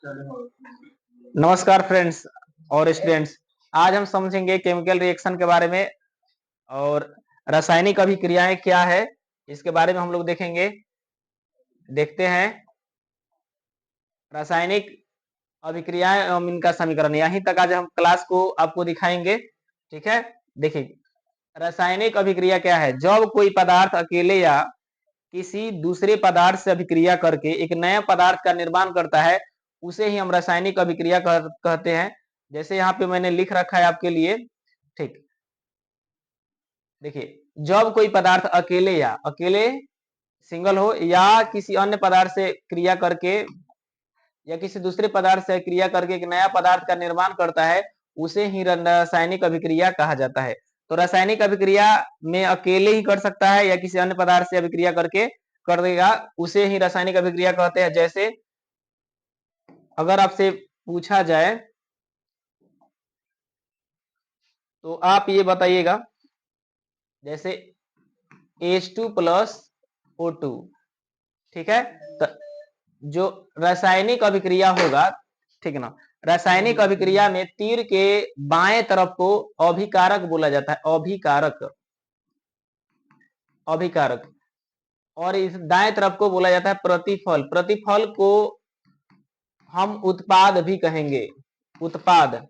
नमस्कार फ्रेंड्स और स्टूडेंट्स। आज हम समझेंगे केमिकल रिएक्शन के बारे में और रासायनिक अभिक्रियाएं क्या है इसके बारे में हम लोग देखेंगे। देखते हैं रासायनिक अभिक्रियाएं एवं इनका समीकरण। यहीं तक आज हम क्लास को आपको दिखाएंगे। ठीक है, देखिए रासायनिक अभिक्रिया क्या है। जब कोई पदार्थ अकेले या किसी दूसरे पदार्थ से अभिक्रिया करके एक नया पदार्थ का निर्माण करता है, उसे ही हम रासायनिक अभिक्रिया कहते हैं। जैसे यहाँ पे मैंने लिख रखा है आपके लिए। ठीक, देखिए जब कोई पदार्थ अकेले सिंगल हो या किसी अन्य पदार्थ से क्रिया करके या किसी दूसरे पदार्थ से क्रिया करके एक नया पदार्थ का निर्माण करता है, उसे ही रासायनिक अभिक्रिया कहा जाता है। तो रासायनिक अभिक्रिया में अकेले ही कर सकता है या किसी अन्य पदार्थ से अभिक्रिया करके कर देगा, उसे ही रासायनिक अभिक्रिया कहते हैं। जैसे अगर आपसे पूछा जाए तो आप ये बताइएगा, जैसे H2 प्लस O2, ठीक है। तो जो रासायनिक अभिक्रिया होगा, ठीक है ना, रासायनिक अभिक्रिया में तीर के बाएं तरफ को अभिकारक बोला जाता है। अभिकारक और इस दाएं तरफ को बोला जाता है प्रतिफल। प्रतिफल को हम उत्पाद भी कहेंगे, उत्पाद।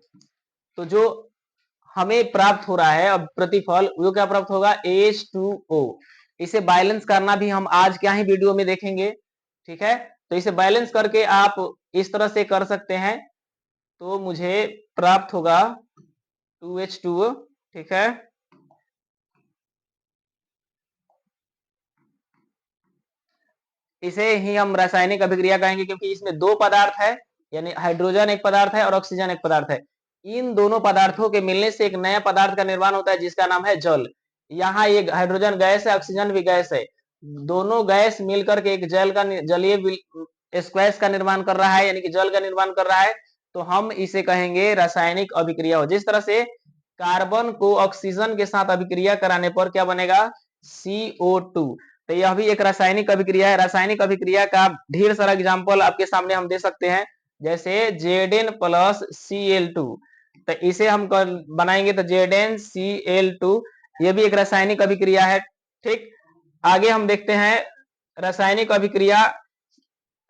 तो जो हमें प्राप्त हो रहा है अब प्रतिफल, वो क्या प्राप्त होगा, H2O। इसे बैलेंस करना भी हम आज क्या ही वीडियो में देखेंगे। ठीक है, तो इसे बैलेंस करके आप इस तरह से कर सकते हैं, तो मुझे प्राप्त होगा 2H2O। ठीक है, इसे ही हम रासायनिक अभिक्रिया कहेंगे क्योंकि इसमें दो पदार्थ है, यानी हाइड्रोजन एक पदार्थ है और ऑक्सीजन एक पदार्थ है। इन दोनों पदार्थों के मिलने से एक नया पदार्थ का निर्माण होता है जिसका नाम है जल। यहाँ ये हाइड्रोजन गैस है, ऑक्सीजन भी गैस है। दोनों गैस मिलकर के एक जलीय स्क्वैश का निर्माण कर रहा है, यानी कि जल का निर्माण कर रहा है। तो हम इसे कहेंगे रासायनिक अभिक्रिया। हो जिस तरह से कार्बन को ऑक्सीजन के साथ अभिक्रिया कराने पर क्या बनेगा, CO2। तो यह भी एक रासायनिक अभिक्रिया है। रासायनिक अभिक्रिया का ढेर सारा एग्जाम्पल आपके सामने हम दे सकते हैं, जैसे Zn प्लस Cl2। तो इसे हम बनाएंगे तो ZnCl2, ये भी एक रासायनिक अभिक्रिया है। ठीक, आगे हम देखते हैं रासायनिक अभिक्रिया।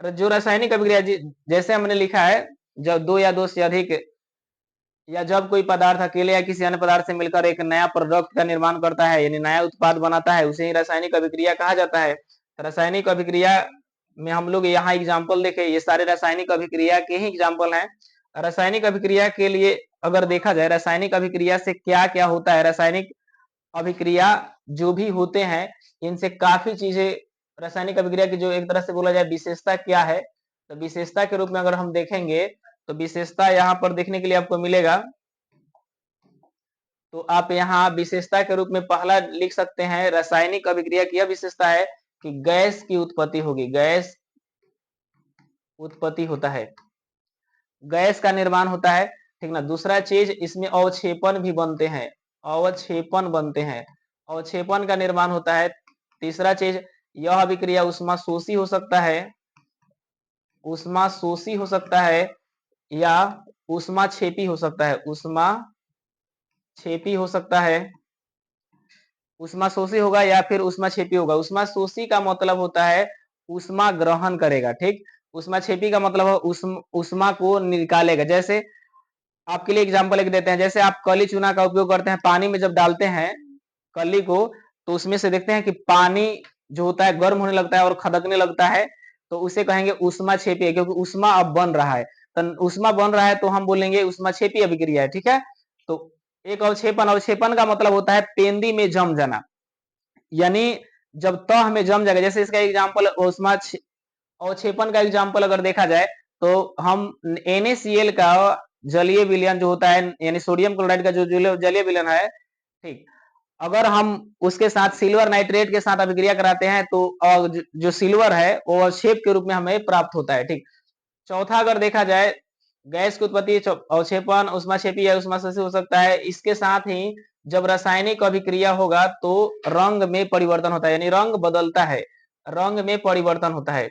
जो रासायनिक अभिक्रिया जैसे हमने लिखा है, जब दो या दो से अधिक या जब कोई पदार्थ अकेले या किसी अन्य पदार्थ से मिलकर एक नया प्रोडक्ट का निर्माण करता है, यानी नया उत्पाद बनाता है, उसे ही रासायनिक अभिक्रिया कहा जाता है। रासायनिक अभिक्रिया में हम लोग यहाँ एग्जाम्पल देखें, ये सारे रासायनिक अभिक्रिया के ही एग्जाम्पल हैं। रासायनिक अभिक्रिया के लिए अगर देखा जाए, रासायनिक अभिक्रिया से क्या क्या होता है। रासायनिक अभिक्रिया जो भी होते हैं, इनसे काफी चीजें, रासायनिक अभिक्रिया की जो एक तरह से बोला जाए विशेषता क्या है, तो विशेषता के रूप में अगर हम देखेंगे तो विशेषता यहाँ पर देखने के लिए आपको मिलेगा। तो आप यहाँ विशेषता के रूप में पहला लिख सकते हैं, रासायनिक अभिक्रिया की यह विशेषता है कि गैस की उत्पत्ति होगी, गैस उत्पत्ति होता है, गैस का निर्माण होता है। ठीक ना। दूसरा चीज, इसमें अवक्षेपण भी बनते हैं, अवक्षेपण बनते हैं, अवक्षेपण का निर्माण होता है। तीसरा चीज, यह अभिक्रिया ऊष्माशोषी हो सकता है, ऊष्माशोषी हो सकता है या ऊष्माक्षेपी हो सकता है, ऊष्माक्षेपी हो सकता है। ऊष्माशोषी होगा या फिर ऊष्माक्षेपी होगा। ऊष्माशोषी का मतलब होता है ऊष्मा ग्रहण करेगा। ठीक, ऊष्माक्षेपी का मतलब है ऊष्मा को निकालेगा। जैसे आपके लिए एग्जांपल एक देते हैं, जैसे आप कली चूना का उपयोग करते हैं, पानी में जब डालते हैं कली को, तो उसमें से देखते हैं कि पानी जो होता है गर्म होने लगता है और खदकने लगता है, तो उसे कहेंगे ऊष्माक्षेपी, क्योंकि ऊष्मा अब बन रहा है। तो ऊष्मा बन रहा है तो हम बोलेंगे ऊष्माक्षेपी अभिक्रिया है। ठीक है, तो एक अवक्षेपण, अवक्षेपण का मतलब होता है पेंदी में जम जाना, यानी जब तह में जम जाएगा। जैसे इसका एग्जांपल ऊष्मा अवक्षेपण का एग्जांपल अगर देखा जाए तो हम NaCl का जलीय विलयन जो होता है, यानी सोडियम क्लोराइड का जो जलीय विलयन है, ठीक, अगर हम उसके साथ सिल्वर नाइट्रेट के साथ अभिक्रिया कराते हैं तो जो सिल्वर है वो अवक्षेप के रूप में हमें प्राप्त होता है। ठीक, चौथा अगर देखा जाए, गैस की उत्पत्ति अवक्षेपण, ऊष्माक्षेपी या ऊष्माशोषी हो सकता है। इसके साथ ही जब रासायनिक अभिक्रिया होगा तो रंग में परिवर्तन होता है, यानी रंग बदलता है, रंग में परिवर्तन होता है।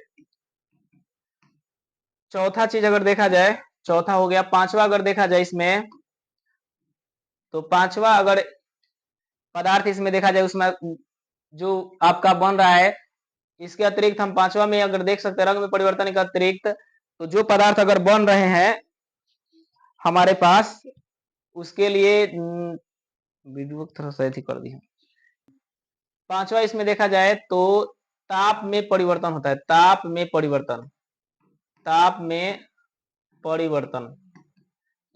चौथा चीज अगर देखा जाए, चौथा हो गया। पांचवा अगर देखा जाए इसमें, तो पांचवा अगर पदार्थ इसमें देखा जाए, उसमें जो आपका बन रहा है, इसके अतिरिक्त हम पांचवा में अगर देख सकते हैं, रंग में परिवर्तन के अतिरिक्त तो जो पदार्थ अगर बन रहे हैं हमारे पास, उसके लिए वीडियो थोड़ा सा कर दी। पांचवा इसमें देखा जाए तो ताप में परिवर्तन होता है, ताप में परिवर्तन, ताप में परिवर्तन,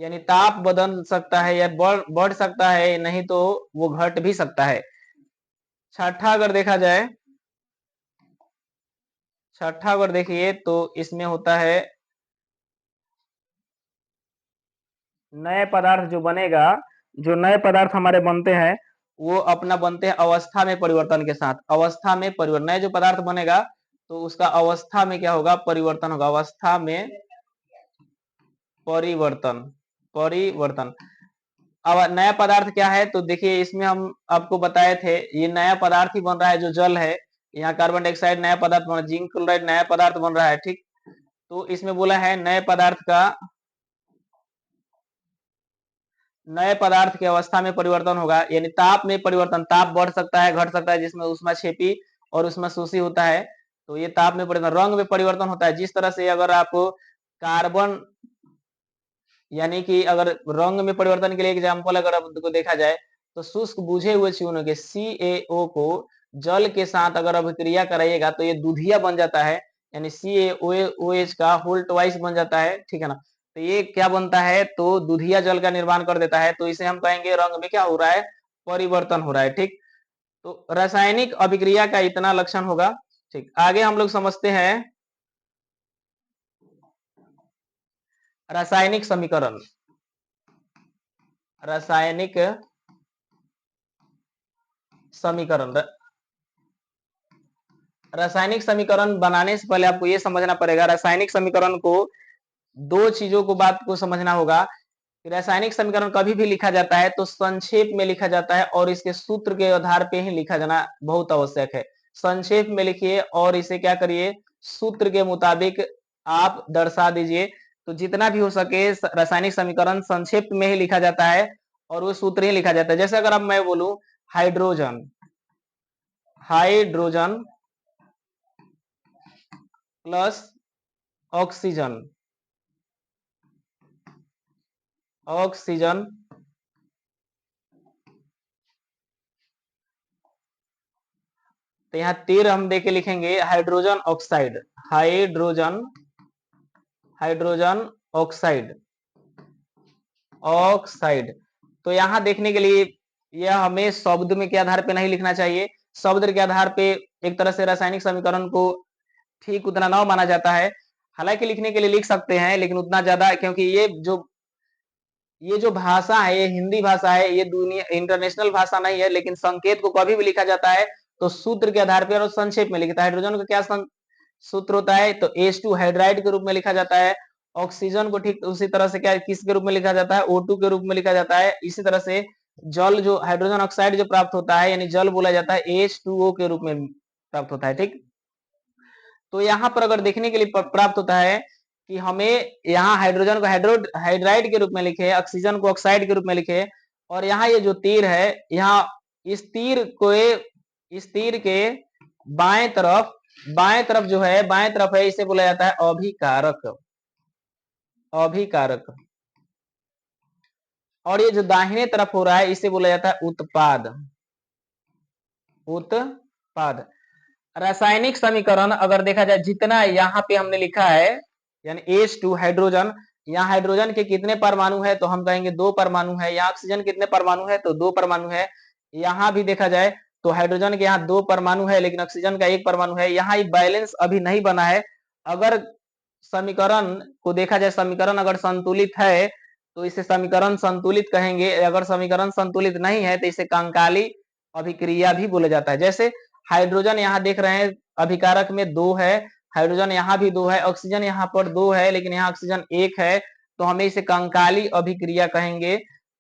यानी ताप बदल सकता है या बढ़ सकता है, नहीं तो वो घट भी सकता है। छठा अगर देखा जाए, छठा अगर देखिए तो इसमें होता है नए पदार्थ जो बनेगा, जो नए पदार्थ हमारे बनते हैं वो अपना बनते हैं अवस्था में परिवर्तन के साथ, अवस्था में परिवर्तन। नए जो पदार्थ बनेगा तो उसका अवस्था में क्या होगा, परिवर्तन होगा, अवस्था में परिवर्तन, परिवर्तन। अब नया पदार्थ क्या है, तो देखिए इसमें हम आपको बताए थे, ये नया पदार्थ ही बन रहा है जो जल है। यहाँ कार्बन डाइऑक्साइड नया पदार्थ बन रहा है, जिंक क्लोराइड नया पदार्थ बन रहा है, ठीक। तो इसमें बोला है नए पदार्थ का, नए पदार्थ की अवस्था में परिवर्तन होगा, यानी ताप में परिवर्तन, ताप बढ़ सकता है घट सकता है, जिसमें ऊष्माक्षेपी और ऊष्माशोषी होता है। तो ये ताप में परिवर्तन। रंग में परिवर्तन होता है, जिस तरह से अगर आप कार्बन, यानी कि अगर रंग में परिवर्तन के लिए एग्जाम्पल अगर आपको देखा जाए तो शुष्क बुझे हुए चूनों के CaO को जल के साथ अगर अभिक्रिया कराइएगा तो ये दूधिया बन जाता है, यानी CaOH का होल ट्वाइस बन जाता है, ठीक है ना। तो ये क्या बनता है, तो दूधिया जल का निर्माण कर देता है। तो इसे हम कहेंगे रंग में क्या हो रहा है, परिवर्तन हो रहा है, ठीक। तो रासायनिक अभिक्रिया का इतना लक्षण होगा, ठीक। आगे हम लोग समझते हैं रासायनिक समीकरण, रासायनिक समीकरण। रासायनिक समीकरण बनाने से पहले आपको यह समझना पड़ेगा, रासायनिक समीकरण को दो चीजों को बात को समझना होगा कि रासायनिक समीकरण कभी भी लिखा जाता है तो संक्षेप में लिखा जाता है और इसके सूत्र के आधार पे ही लिखा जाना बहुत आवश्यक है। संक्षेप में लिखिए और इसे क्या करिए, सूत्र के मुताबिक आप दर्शा दीजिए। तो जितना भी हो सके रासायनिक समीकरण संक्षेप में ही लिखा जाता है और वो सूत्र ही लिखा जाता है। जैसे अगर अब मैं बोलूं hydrogen, hydrogen plus oxygen, oxygen तो यहाँ तीर हम देके लिखेंगे hydrogen oxide, hydrogen, hydrogen oxide, oxide. तो यहाँ देखने के लिए यह हमें शब्द में के आधार पे नहीं लिखना चाहिए, शब्द के आधार पे एक तरह से रासायनिक समीकरण को ठीक उतना ना माना जाता है। हालांकि लिखने के लिए लिख सकते हैं लेकिन उतना ज्यादा, क्योंकि ये जो भाषा है ये हिंदी भाषा है, ये दुनिया इंटरनेशनल भाषा नहीं है। लेकिन संकेत को कभी भी लिखा जाता है तो सूत्र के आधार पर और संक्षेप में लिखता है। हाइड्रोजन का क्या सूत्र होता है, तो H2 हाइड्राइड के रूप में लिखा जाता है। ऑक्सीजन को ठीक उसी तरह से क्या किस के रूप में लिखा जाता है, O2 के रूप में लिखा जाता है। इसी तरह से जल जो हाइड्रोजन ऑक्साइड जो प्राप्त होता है, यानी जल बोला जाता है, H2O के रूप में प्राप्त होता है, ठीक। तो यहाँ पर अगर देखने के लिए प्राप्त होता है कि हमें यहाँ हाइड्रोजन को हाइड्राइड के रूप में लिखे, ऑक्सीजन को ऑक्साइड के रूप में लिखे, और यहाँ ये जो तीर है, यहाँ इस तीर को, इस तीर के बाएं तरफ, बाएं तरफ जो है, बाएं तरफ है, इसे बोला जाता है अभिकारक, अभिकारक। और ये जो दाहिने तरफ हो रहा है इसे बोला जाता है उत्पाद, उत्पाद। रासायनिक समीकरण अगर देखा जाए जितना यहाँ पे हमने लिखा है, यानी H2 हाइड्रोजन, यहाँ हाइड्रोजन के कितने परमाणु है, तो हम कहेंगे 2 परमाणु है। यहाँ ऑक्सीजन कितने परमाणु है, तो 2 परमाणु है। यहाँ भी देखा जाए तो हाइड्रोजन के यहाँ 2 परमाणु है लेकिन ऑक्सीजन का 1 परमाणु है। यहाँ बैलेंस अभी नहीं बना है। अगर समीकरण को देखा जाए, समीकरण अगर संतुलित है तो इसे समीकरण संतुलित कहेंगे, अगर समीकरण संतुलित नहीं है तो इसे कंकाली अभिक्रिया भी बोला जाता है। जैसे हाइड्रोजन यहाँ देख रहे हैं अभिकारक में 2 है, हाइड्रोजन यहाँ भी 2 है, ऑक्सीजन यहाँ पर 2 है लेकिन यहाँ ऑक्सीजन 1 है, तो हमें इसे कंकाली अभिक्रिया कहेंगे।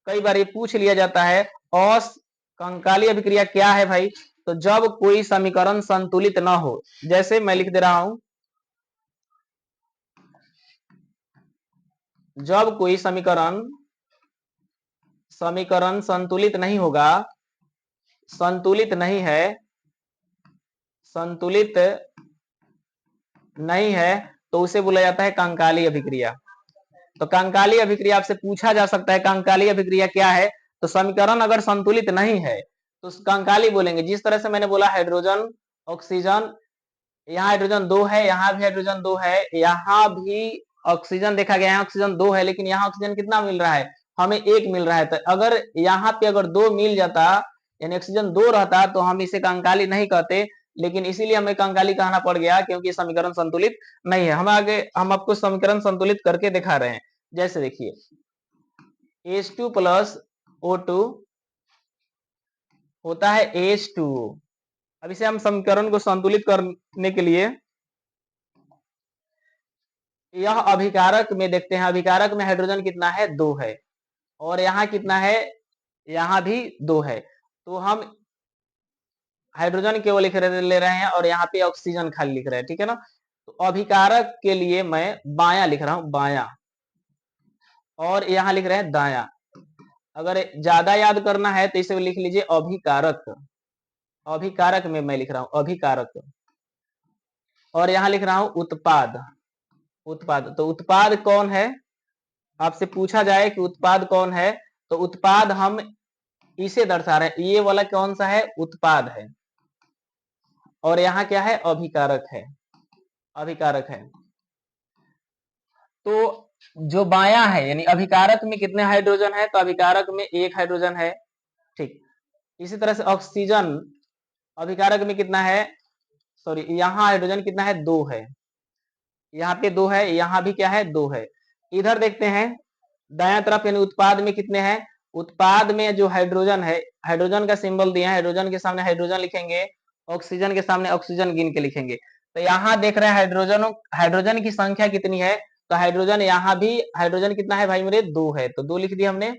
कई बार ये पूछ लिया जाता है और कंकाली अभिक्रिया क्या है भाई, तो जब कोई समीकरण संतुलित ना हो, जैसे मैं लिख दे रहा हूं जब कोई समीकरण संतुलित नहीं होगा, संतुलित नहीं है, संतुलित नहीं है, तो उसे बोला जाता है कंकाली अभिक्रिया। तो कंकाली अभिक्रिया आपसे पूछा जा सकता है, कंकाली अभिक्रिया क्या है? तो समीकरण अगर संतुलित नहीं है तो कंकाली बोलेंगे। जिस तरह से मैंने बोला हाइड्रोजन ऑक्सीजन, यहाँ हाइड्रोजन 2 है, यहाँ भी हाइड्रोजन 2 है, यहाँ भी ऑक्सीजन देखा गया है, ऑक्सीजन 2 है, लेकिन यहाँ ऑक्सीजन कितना मिल रहा है? हमें 1 मिल रहा है। तो अगर यहाँ पे अगर 2 मिल जाता, यानी ऑक्सीजन 2 रहता, तो हम इसे कंकाली नहीं कहते, लेकिन इसीलिए हमें कंकाली कहना पड़ गया क्योंकि समीकरण संतुलित नहीं है। हम आपको समीकरण संतुलित करके दिखा रहे हैं। जैसे देखिए H2 प्लस O2 होता है H2O। अब इसे हम समीकरण को संतुलित करने के लिए यह अभिकारक में देखते हैं। अभिकारक में हाइड्रोजन कितना है? 2 है, और यहाँ कितना है? यहाँ भी 2 है। तो हम हाइड्रोजन केवल ले रहे हैं और यहाँ पे ऑक्सीजन खाली लिख रहे हैं, ठीक है ना। तो अभिकारक के लिए मैं बाया लिख रहा हूं, बाया, और यहाँ लिख रहे हैं दाया। अगर ज्यादा याद करना है तो इसे लिख लीजिए अभिकारक। अभिकारक में मैं लिख रहा हूं अभिकारक, और यहाँ लिख रहा हूं उत्पाद। उत्पाद, तो उत्पाद कौन है? आपसे पूछा जाए कि उत्पाद कौन है, तो उत्पाद हम इसे दर्शा रहे हैं। ये वाला कौन सा है? उत्पाद है, और यहाँ क्या है? अभिकारक है, अभिकारक है। तो जो बाया है, यानी अभिकारक में कितने हाइड्रोजन है? तो अभिकारक में 1 हाइड्रोजन है, ठीक। इसी तरह से ऑक्सीजन अभिकारक में कितना है? सॉरी, यहाँ हाइड्रोजन कितना है? 2 है, यहाँ पे 2 है, यहाँ भी क्या है? 2 है। इधर देखते हैं दाया तरफ, यानी उत्पाद में कितने हैं? उत्पाद में जो हाइड्रोजन है, हाइड्रोजन का सिंबल दिया है, हाइड्रोजन के सामने हाइड्रोजन लिखेंगे, ऑक्सीजन के सामने ऑक्सीजन गिन के लिखेंगे। तो यहाँ देख रहे हैं हाइड्रोजन की संख्या कितनी है? तो हाइड्रोजन यहाँ भी हाइड्रोजन कितना है भाई मेरे? 2 है, तो 2 लिख दिया हमने।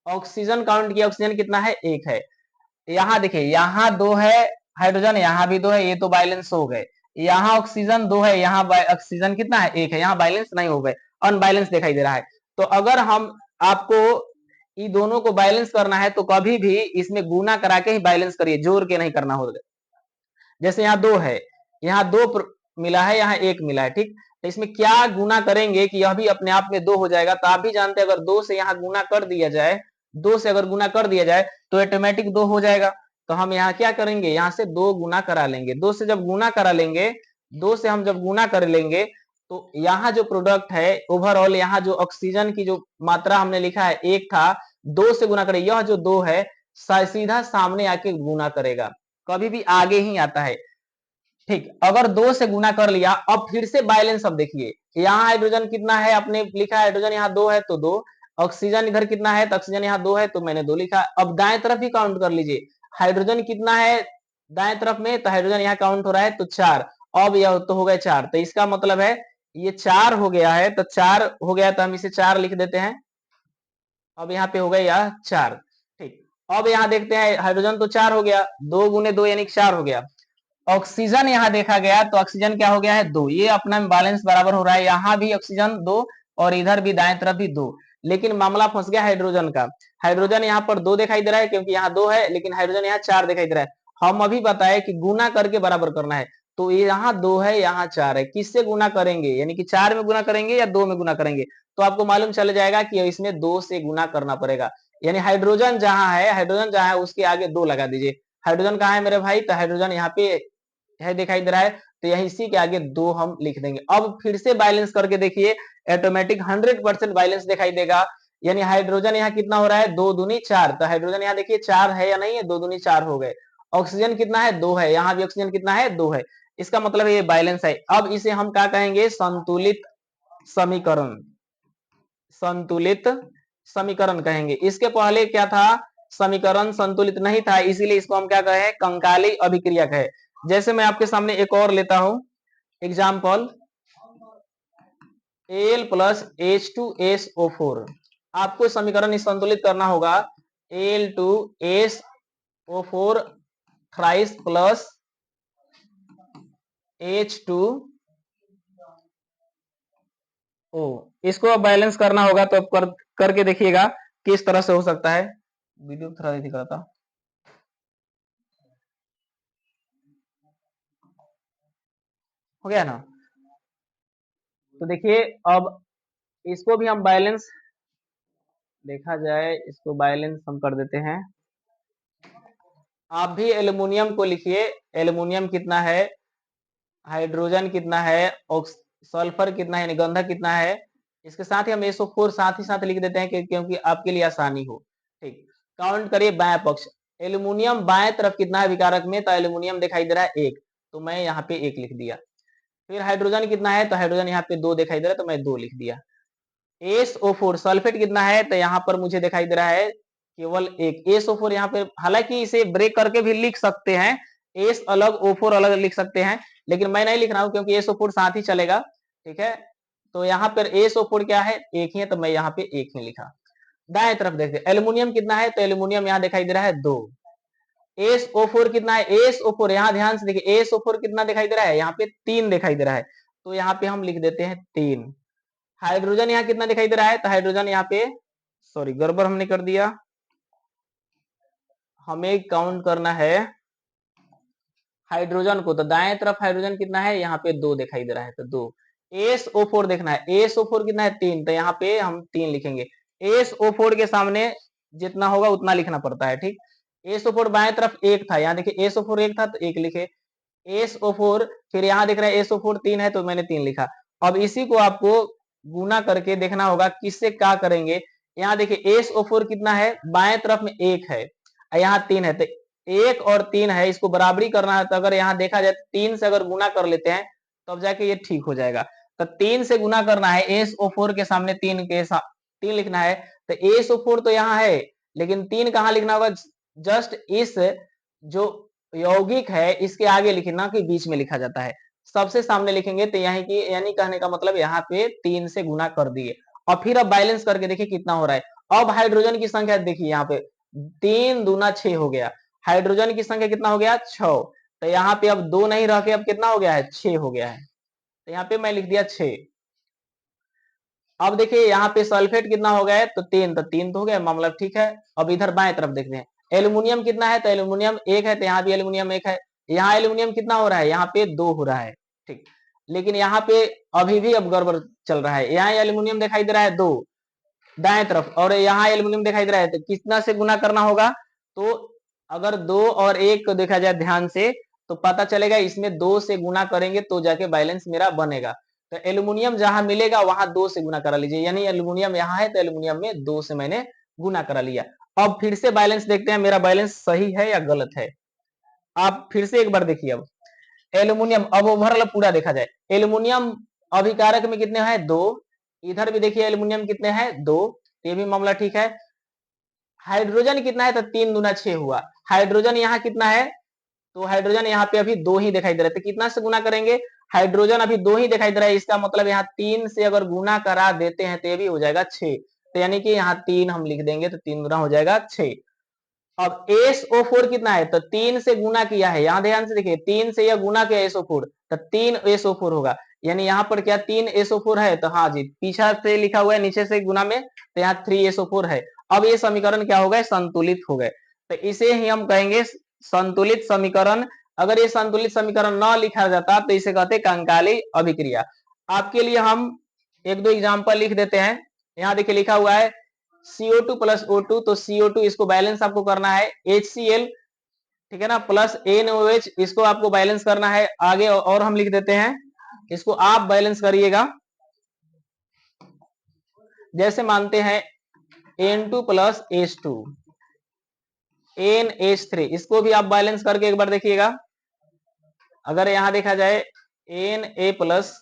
ऑक्सीजन काउंट किया, ऑक्सीजन कितना है? 1 है। यहाँ देखिए, यहाँ 2 है हाइड्रोजन, यहाँ भी 2 है, ये तो बैलेंस हो गए। यहाँ ऑक्सीजन 2 है, यहाँ ऑक्सीजन कितना है? 1 है, यहाँ बैलेंस नहीं हो गए, अनबैलेंस दिखाई दे रहा है। तो अगर हम आपको इन दोनों को बैलेंस करना है तो कभी भी इसमें गुना करा के ही बैलेंस करिए, जोड़ के नहीं करना होगा। जैसे यहाँ 2 है, यहाँ 2 मिला है, यहाँ 1 मिला है, ठीक। तो इसमें क्या गुना करेंगे कि यह भी अपने आप में 2 हो जाएगा। तो आप भी जानते हैं अगर 2 से यहाँ गुना कर दिया जाए, 2 से अगर गुना कर दिया जाए तो ऑटोमेटिक 2 हो जाएगा। तो हम यहाँ क्या करेंगे? यहाँ से 2 गुना करा लेंगे। 2 से जब गुना करा लेंगे, 2 से हम जब गुना कर लेंगे तो यहाँ जो प्रोडक्ट है ओवरऑल, यहाँ जो ऑक्सीजन की जो मात्रा हमने लिखा है 1 था, 2 से गुना करें, यह जो 2 है सीधा सामने आके गुना करेगा, कभी भी आगे ही आता है, ठीक। अगर 2 से गुना कर लिया, अब फिर से बैलेंस। अब देखिए यहाँ हाइड्रोजन कितना है, आपने लिखा हाइड्रोजन यहाँ 2 है तो 2, ऑक्सीजन इधर कितना है, तो ऑक्सीजन यहाँ 2 है तो मैंने 2 लिखा। अब दाएं तरफ ही काउंट कर लीजिए, हाइड्रोजन कितना है दाएं तरफ में, तो हाइड्रोजन यहाँ काउंट हो रहा है तो 4। अब यह तो हो गए 4, तो इसका मतलब है ये 4 हो गया है, तो 4 हो गया तो हम इसे 4 लिख देते हैं। अब यहाँ पे हो गया यह 4, ठीक। अब यहाँ देखते हैं हाइड्रोजन तो 4 हो गया, 2 गुने 2 यानी 4 हो गया। ऑक्सीजन यहाँ देखा गया तो ऑक्सीजन क्या हो गया है? 2। ये अपना बैलेंस बराबर हो रहा है, यहाँ भी ऑक्सीजन 2 और इधर भी दाएं तरफ भी 2। लेकिन मामला फंस गया हाइड्रोजन का। हाइड्रोजन यहाँ पर 2 दिखाई दे रहा है क्योंकि यहाँ 2 है, लेकिन हाइड्रोजन यहाँ 4 दिखाई दे रहा है। हम अभी बताए कि गुना करके बराबर करना है, तो यहाँ 2 है, यहाँ 4 है। किससे गुना करेंगे? यानी कि 4 में गुना करेंगे या 2 में गुना करेंगे? तो आपको मालूम चल जाएगा कि इसमें 2 से गुना करना पड़ेगा। यानी हाइड्रोजन जहां है उसके आगे 2 लगा दीजिए। हाइड्रोजन कहाँ है मेरे भाई? तो हाइड्रोजन यहाँ पे है, दिखाई दे रहा है, तो यही इसी के आगे 2 हम लिख देंगे। अब फिर से बैलेंस करके देखिए, ऑटोमेटिक 100% बैलेंस दिखाई देगा। यानी हाइड्रोजन यहाँ कितना हो रहा है? 2 दूनी 4, तो हाइड्रोजन यहाँ देखिए 4 है या नहीं है? 2 दूनी 4 हो गए। ऑक्सीजन कितना है? 2 है, यहाँ भी ऑक्सीजन कितना है? 2 है। इसका मतलब ये बैलेंस है। अब इसे हम क्या कहेंगे? संतुलित समीकरण, संतुलित समीकरण कहेंगे। इसके पहले क्या था? समीकरण संतुलित नहीं था, इसीलिए इसको हम क्या कहे? कंकाली अभिक्रिया कहे। जैसे मैं आपके सामने एक और लेता हूं एग्जाम्पल, Al प्लस H2SO4। आपको समीकरण संतुलित करना होगा, Al2SO4 थ्राइस प्लस H2 ओ, इसको अब बैलेंस करना होगा तो अब करके देखिएगा किस तरह से हो सकता है। वीडियो थोड़ा दिख रहा था। हो गया ना? तो देखिए अब इसको भी हम बैलेंस देखा जाए, इसको बैलेंस हम कर देते हैं। आप भी एल्युमिनियम को लिखिए, एल्युमिनियम कितना है, हाइड्रोजन कितना है, सल्फर कितना है यानी गंधक कितना है। इसके साथ ही हम SO4 साथ ही साथ लिख देते हैं क्योंकि आपके लिए आसानी हो। ठीक, काउंट करिए बाएं पक्ष। एल्युमिनियम बाएं तरफ कितना है विकारक में, तो एल्युमिनियम दिखाई दे रहा है 1, तो मैं यहाँ पे 1 लिख दिया। फिर हाइड्रोजन कितना है, तो हाइड्रोजन यहाँ पे 2 दिखाई दे रहा है, तो मैं 2 लिख दिया। SO4 सल्फेट कितना है, तो यहाँ पर मुझे दिखाई दे रहा है केवल 1 SO4 यहाँ पे। हालांकि इसे ब्रेक करके भी लिख सकते हैं, एस अलग O4 अलग लिख सकते हैं, लेकिन मैं नहीं लिख रहा हूं क्योंकि SO4 साथ ही चलेगा। ठीक है, तो यहाँ पर SO4 क्या है, 1 ही है, तो मैं यहाँ पे 1 ही लिखा। दाएं तरफ देखते हैं एल्युमिनियम कितना है, तो एल्युमिनियम यहाँ दिखाई दे रहा है 2। SO4 कितना है, SO4 यहाँ ध्यान से देखिए, SO4 कितना दिखाई दे रहा है, यहाँ पे 3 दिखाई दे रहा है, तो यहाँ पे हम लिख देते हैं 3। हाइड्रोजन यहाँ कितना दिखाई दे रहा है, तो हाइड्रोजन यहाँ पे, सॉरी गड़बड़ हमने कर दिया, हमें काउंट करना है हाइड्रोजन को। तो दाएं तरफ हाइड्रोजन कितना है, यहाँ पे 2 दिखाई दे रहा है, तो 2। SO4 देखना है, SO4 कितना है 3, तो यहाँ पे हम 3 लिखेंगे। SO4 के सामने जितना होगा उतना लिखना पड़ता है। ठीक, SO4 बाएं तरफ 1 था, यहाँ देखिए SO4 1 था तो 1 लिखे। SO4 फिर यहाँ दिख रहा है SO4 3 है, तो मैंने 3 लिखा। अब इसी को आपको गुना करके देखना होगा किससे क्या करेंगे। यहाँ देखिए SO4 कितना है, बाएं तरफ में 1 है, यहाँ 3 है, तो 1 और 3 है, इसको बराबरी करना है। तो अगर यहाँ देखा जाए 3 से अगर गुना कर लेते हैं तब जाके ये ठीक हो जाएगा। तो 3 से गुना करना है, SO4 के सामने 3 लिखना है, तो SO4 तो यहाँ है, लेकिन 3 कहाँ लिखना होगा, जस्ट इस जो यौगिक है इसके आगे लिखना, कि बीच में लिखा जाता है, सबसे सामने लिखेंगे। तो यहाँ की यानी कहने का मतलब यहाँ पे 3 से गुना कर दिए, और फिर अब बैलेंस करके देखिए कितना हो रहा है। अब हाइड्रोजन की संख्या देखिए, यहाँ पे 3 दूना 6 हो गया, हाइड्रोजन की संख्या कितना हो गया 6, तो यहाँ पे अब 2 नहीं रह के अब कितना हो गया है, 6 हो गया है, तो यहाँ पे मैं लिख दिया 6। अब देखिए यहाँ पे सल्फेट कितना हो गया है, तो 3, तो 3 तो हो गया मामला ठीक है। अब इधर बाएं तरफ देखते हैं एल्युमिनियम कितना है, तो एल्युमिनियम 1 है, तो यहाँ भी एल्युमिनियम 1 है। यहाँ एल्युमिनियम कितना हो रहा है, यहाँ पे 2 हो रहा है। ठीक, लेकिन यहाँ पे अभी भी अब गड़बड़ चल रहा है, यहाँ एल्युमिनियम दिखाई दे रहा है 2 दाएं तरफ, और यहाँ एल्युमिनियम दिखाई दे रहा है, तो कितना से गुना करना होगा। तो अगर 2 और 1 को देखा जाए ध्यान से, तो पता चलेगा इसमें 2 से गुना करेंगे तो जाके बैलेंस मेरा बनेगा। तो एल्युमिनियम जहां मिलेगा वहां 2 से गुना करा लीजिए, यानी एल्युमिनियम यहाँ है तो एल्युमिनियम में 2 से मैंने गुना करा लिया। अब फिर से बैलेंस देखते हैं मेरा बैलेंस सही है या गलत है। आप फिर से एक बार देखिए, अब एल्युमिनियम अब ओवरऑल पूरा देखा जाए, एल्युमिनियम अभिकारक में कितने हैं 2, इधर भी देखिए एल्युमिनियम कितने हैं 2, ये भी मामला ठीक है। हाइड्रोजन कितना है, तो 3 दूना 6 हुआ। हाइड्रोजन यहाँ कितना है, तो हाइड्रोजन यहाँ पे अभी 2 ही दिखाई दे रहा है, तो कितना से गुना करेंगे, हाइड्रोजन अभी 2 ही दिखाई दे रहा है, इसका मतलब यहाँ 3 से अगर गुना करा देते हैं तो ये भी हो जाएगा 6, तो यानी कि यहाँ 3 हम लिख देंगे, तो 3 गुना हो जाएगा 6। अब SO4 कितना है, तो 3 से गुना किया है, यहाँ ध्यान से देखिए 3 से यह गुना किया SO4, तो 3 SO4 होगा, यानी यहाँ पर क्या 3 SO4 है, तो हाँ जी पीछा से लिखा हुआ है नीचे से गुना में, तो यहाँ 3 SO4 है। अब ये समीकरण क्या हो गए, संतुलित हो गए, तो इसे ही हम कहेंगे संतुलित समीकरण। अगर ये संतुलित समीकरण न लिखा जाता तो इसे कहते कंकाली अभिक्रिया। आपके लिए हम एक दो एग्जाम्पल लिख देते हैं। यहाँ देखिए लिखा हुआ है CO2 प्लस O2, तो CO2 इसको बैलेंस आपको करना है, HCl ठीक है ना, प्लस NOH इसको आपको बैलेंस करना है। आगे और हम लिख देते हैं, इसको आप बैलेंस करिएगा। जैसे मानते हैं N2 प्लस H2 NH3, इसको भी आप बैलेंस करके एक बार देखिएगा। अगर यहां देखा जाए Na प्लस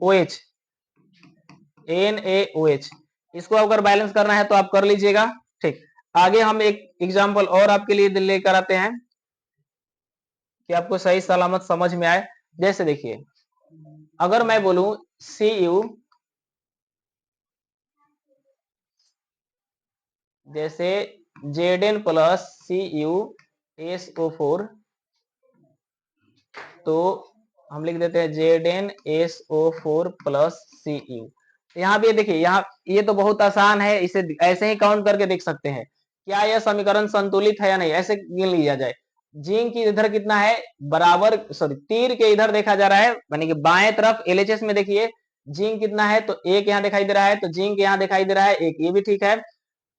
OH NaOH, इसको अगर बैलेंस करना है तो आप कर लीजिएगा। ठीक, आगे हम एक एग्जांपल और आपके लिए लेकर आते हैं कि आपको सही सलामत समझ में आए। जैसे देखिए, अगर मैं बोलूं Cu, जैसे Zn प्लस CuSO4, तो हम लिख देते हैं ZnSO4 प्लस Cu। यहाँ पे देखिए, यहाँ ये तो बहुत आसान है, इसे ऐसे ही काउंट करके देख सकते हैं। क्या यह समीकरण संतुलित है या नहीं, ऐसे गिन लिया जाए। जिंक की इधर कितना है, बराबर, सॉरी, तीर के इधर देखा जा रहा है, यानी कि बाएं तरफ LHS में देखिए जिंक कितना है, तो एक यहाँ दिखाई दे रहा है, तो जिंक यहाँ दिखाई दे रहा है एक, ये भी ठीक है।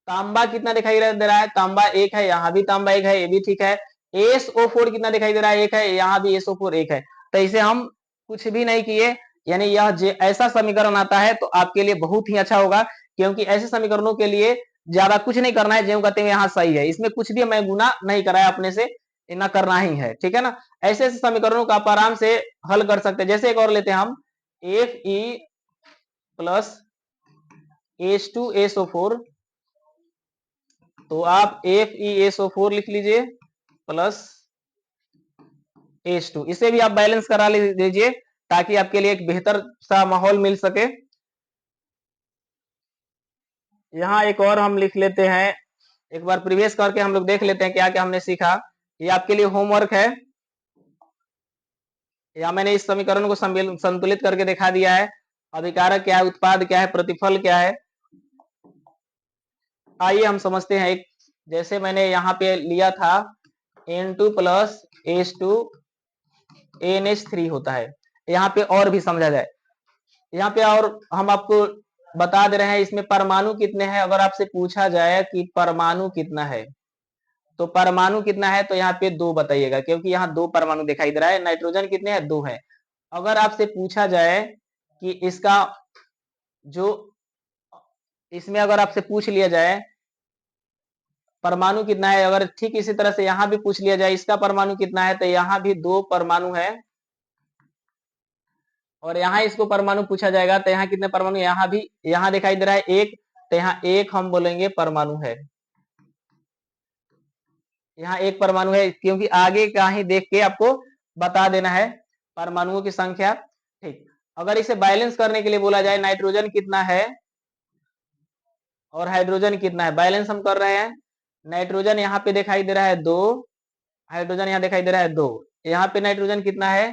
तांबा कितना दिखाई दे रहा है, तांबा एक है, यहाँ भी तांबा एक है, ये भी ठीक है। SO4 कितना दिखाई दे रहा है, एक है, यहाँ भी SO4 एक है। तो इसे हम कुछ भी नहीं किए, यानी यह ऐसा समीकरण आता है तो आपके लिए बहुत ही अच्छा होगा, क्योंकि ऐसे समीकरणों के लिए ज्यादा कुछ नहीं करना है, जो कहते हैं यहाँ सही है, इसमें कुछ भी मैं गुना नहीं कराया अपने से, ना करना ही है, ठीक है ना। ऐसे ऐसे समीकरणों का आप आराम से हल कर सकते हैं। जैसे एक और लेते हैं हम, Fe प्लस H2SO4, तो आप FeSO4 लिख लीजिए प्लस H2, इसे भी आप बैलेंस करा लीजिए ताकि आपके लिए एक बेहतर सा माहौल मिल सके। यहाँ एक और हम लिख लेते हैं, एक बार प्रीवियस करके हम लोग देख लेते हैं क्या क्या हमने सीखा। ये आपके लिए होमवर्क है, या मैंने इस समीकरण को संतुलित करके दिखा दिया है। अभिकारक क्या है, उत्पाद क्या है, प्रतिफल क्या है। आइए हम समझते हैं। एक जैसे मैंने यहाँ पे लिया था N2 प्लस H2 NH3 होता है, यहाँ पे और भी समझा जाए। यहाँ पे और हम आपको बता दे रहे हैं इसमें परमाणु कितने हैं। अगर आपसे पूछा जाए कि परमाणु कितना है, तो परमाणु कितना है, तो यहाँ पे 2 बताइएगा, क्योंकि यहाँ 2 परमाणु दिखाई दे रहा है। नाइट्रोजन कितने हैं, 2 है। अगर आपसे पूछा जाए कि इसका जो, इसमें अगर आपसे पूछ लिया जाए परमाणु कितना है, अगर ठीक इसी तरह से यहाँ भी पूछ लिया जाए इसका परमाणु कितना है, तो यहाँ भी 2 परमाणु है। और यहाँ इसको परमाणु पूछा जाएगा तो यहाँ कितने परमाणु, यहाँ भी, यहाँ दिखाई दे रहा है 1, तो यहाँ 1 हम बोलेंगे परमाणु है। यहाँ 1 परमाणु है, क्योंकि आगे का ही देख के आपको बता देना है परमाणुओं की संख्या। ठीक, अगर इसे बैलेंस करने के लिए बोला जाए नाइट्रोजन कितना है और हाइड्रोजन कितना है, बैलेंस हम कर रहे हैं। नाइट्रोजन यहाँ पे दिखाई दे रहा है 2, हाइड्रोजन यहाँ दिखाई दे रहा है 2। यहाँ पे नाइट्रोजन कितना है,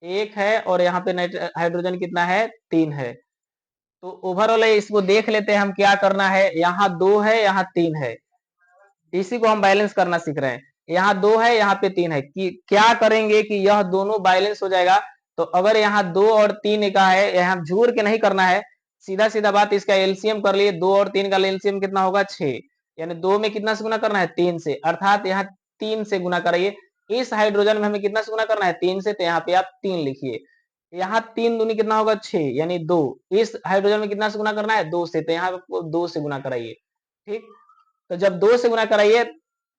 1 है, और यहाँ पे हाइड्रोजन कितना है, 3 है। तो ओवरऑल इसको देख लेते हैं हम क्या करना है। यहाँ 2 है, यहाँ 3 है, इसी को हम बैलेंस करना सीख रहे हैं। यहाँ 2 है, यहाँ पे 3 है, कि क्या करेंगे कि यह दोनों बैलेंस हो जाएगा। तो अगर यहाँ 2 और 3 का है, यहाँ जोड़ के नहीं करना है, सीधा सीधा बात, इसका एलसीएम कर लिए। 2 और 3 का एलसीएम कितना होगा, 6, यानी 2 में कितना से गुना करना है, 3 से, अर्थात यहाँ 3 से गुना कराइए। इस हाइड्रोजन में हमें कितना से गुना करना है, 3 से, तो यहाँ पे आप 3 लिखिए। यहाँ 3 दूनी कितना होगा, 6, यानी 2। इस हाइड्रोजन में कितना से गुना करना है, 2 से, तो यहाँ 2 से गुना कराइए। ठीक, तो जब 2 से गुना कराइए,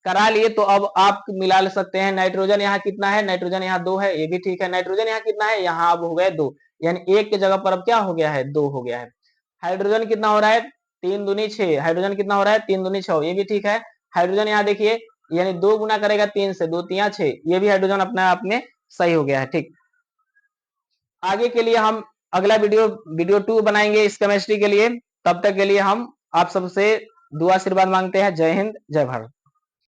करा लिए, तो अब आप मिला सकते हैं। नाइट्रोजन यहाँ कितना है, नाइट्रोजन यहाँ 2 है, ये भी ठीक है। नाइट्रोजन यहाँ कितना है, यहाँ अब हो गए 2, यानी 1 की जगह पर अब क्या हो गया है, 2 हो गया है। हाइड्रोजन कितना हो रहा है, 3 दूनी 6, हाइड्रोजन कितना हो रहा है, 3 दूनी 6, ये भी ठीक है। हाइड्रोजन यहाँ देखिए, यानी 2 गुना करेगा 3 से, 2 3 6, ये भी हाइड्रोजन अपने आप में सही हो गया है। ठीक, आगे के लिए हम अगला वीडियो 2 बनाएंगे इस केमिस्ट्री के लिए। तब तक के लिए हम आप सबसे दुआ आशीर्वाद मांगते हैं। जय हिंद, जय भारत।